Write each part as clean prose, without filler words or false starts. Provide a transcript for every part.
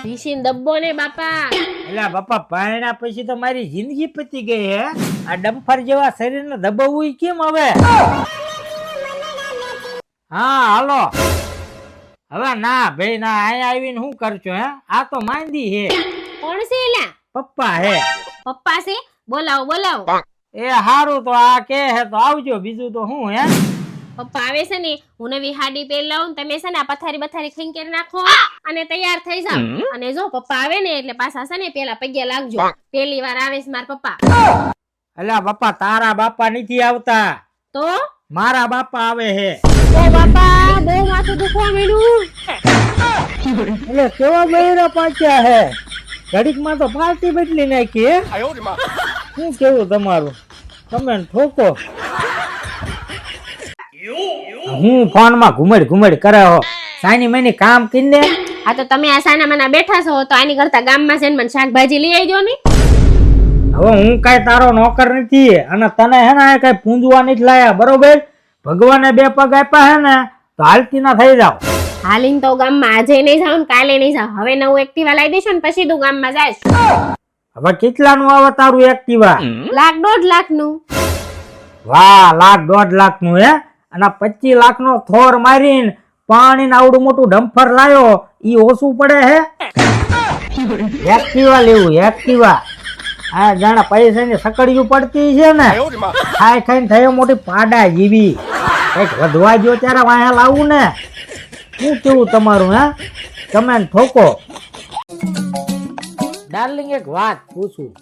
વીસીન ડબ્બો ને બાપા. એલા બાપા પાયણા પછી તો મારી જિંદગી પતી ગઈ હે. આ ડમ્ફર જેવા શરીરને દબાવવું કેમ હવે? હા હાલો. હવે ના ભાઈ ના, અહીંયા આવીને શું કરશો હે? આ તો માંદી હે. કોણ છે એલા? પપ્પા હે. પપ્પા છે? બોલાવો બોલાવો. એ હારું તો આ કે હે તો આવજો, બીજું તો શું હે? પપ્પા આવે છે ને, હું નવી હાડી પહેરી લાવું, તમે છે ને આ પથારી બથારી ખીંકેર નાખો અને તૈયાર થઈ જાવ. અને જો પપ્પા આવે ને એટલે પાછા છે ને પેલા પગે લાગજો. પહેલી વાર આવે છે મારા પપ્પા. અલ્યા બાપા તારા બાપા નથી આવતા, તો મારા બાપા આવે હે. ઓ બાપા બહુ માથું દુખવા માંડ્યું. એટલે કેવા બૈરા પાછા હે? ઘડીકમાં તો પાર્ટી બદલી નાખી હે. શું કેવું તમારું? તમે ઠોકો. હું ફોન માં ઘુમડ ઘુમડ કરે હો. સાની મની કામ કરીને. આ તો તમે આ સાના મના બેઠા છો તો આની કરતા ગામમાં જઈને મને શાકભાજી લઈ આવજો ને. હવે હું કઈ તારો નોકર નથી અને તને હે ને કઈ પૂંજવા નથી લાયા, બરોબર? ભગવાને બે પગ આપ્યા હે ને તો હાલતી ના થઈ જાવ. હાલીને તો ગામમાં આજે નહીં જાવ ને કાલે નહીં જાવ. હવે નવું એક્ટિવા લાવી દેશો ને પછી તું ગામમાં જાઈશ. હવે કેટલાનું આવે તારું એક્ટિવા? 1,00,000 1,50,000 નું. વાહ, 1,00,000 1,50,000 નું હે? અને 25 લાખ નો થોર મારીને પાણી આવડું મોટું ડમ્ફર લાયો, ઈ ઓછું પડે હે? એક્ટિવા લેવું, એક્ટિવા. આ જાણે પૈસા ની સકડીયું પડતી છે ને, ખાઈ ખાઈને થયો મોટી પાડા જીવી. કઈક વધવા જો ત્યારે વાયા લાવું ને. શું કેવું તમારું હે? તમે ઠોકો. ડાર્લિંગ એક વાત પૂછું,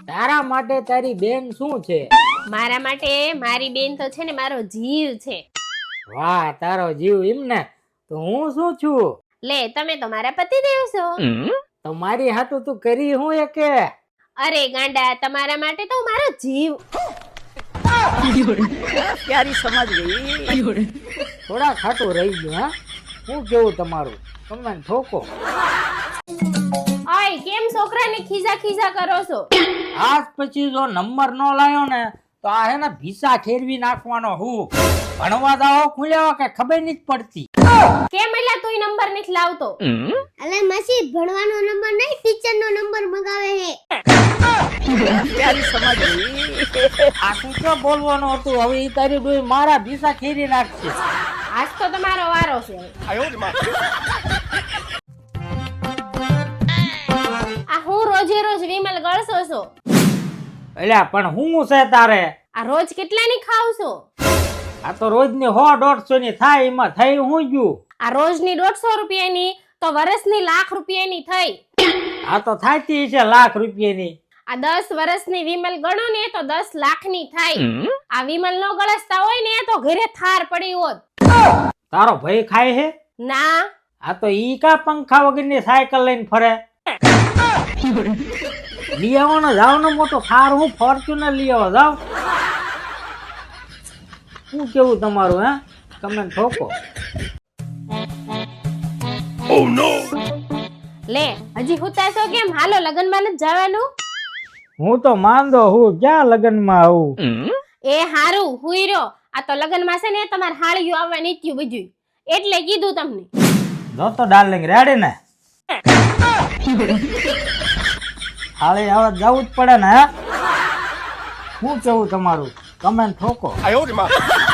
તારા માટે તારી બેન શું છે? મારા માટે મારી બેન તો છે ને મારો જીવ છે. વાહ, તારો જીવ એમ ને? તો હું શું છું? લે તમે તો મારા પતિદેવ છો. તો મારી હાટુ તું કરી હું એકે? અરે ગાંડા, તમારા માટે તો મારો જીવ. પ્યારી સમજ ગઈ. થોડા ખાટું રહી ગયું. હા, શું કેવું તમારું? તમે ઠોકો. ઓય કેમ છોકરાને ખીજા ખીજા કરો છો? આજ પછી જો નંબર નો લાયો ને તો આ હે ને ભીસા ખેરવી નાખવાનો. હું ભણવા જાઓ ખુલ્યો કે ખબર નથી પડતી. કેમ એલા તું નંબર નથી લાવતો? અલે મસી ભણવાનો નંબર નહીં, ટીચર નો નંબર મગાવે હે. પ્યારી સમજ ગઈ. આ શું ક્યાં બોલવાનું હતું? હવે ઈ તારી ડોઈ મારા ભીસા ખેરી નાખશે. આજ તો તમારો વારો છે. આ હું રોજે રોજ વિમલ ગળસો છો. એલા પણ હું છે તારે? આ રોજ કેટલાની ખાવ છો? આ તો રોજની 100-150 ની થાય, એમાં થઈ હું ગયું. આ રોજની 150 રૂપિયાની તો વર્ષની ₹1,00,000 ની થઈ. આ તો થાતી છે ₹1,00,000 આ 10 વર્ષની વિમલ ગણો ને તો 10 લાખ ની થાય. આ વિમલ નો ગળસતા હોય ને તો ઘરે થાર પડી હોત. તારો ભાઈ ખાય હે? ના. આ તો ઈ કા પંખા વગરની સાયકલ લઈને ફરે? લઈ આવો ને, જાવ ને મોટો થાર, હું ફોર્ચ્યુનર લઈ આવો, જાવ. શું કેવું તમારું હે? તમે ઠોકો. Oh no! લે હજી હુતા છો કેમ? હાલો લગનમાં નથી જવાનું. હું તો માંદો હું, ક્યાં લગનમાં આવું? એ હારું હુઈ રહ્યો. આ તો લગનમાં છે ને તમારે હાળિયું આવવા નીત્યું બધું, એટલે કીધું તમને. જો તો ડાર્લિંગ રેડી ને? હાલે હવે જવું જ પડે ને. હે શું કેવું તમારું? તમે ઠોકો.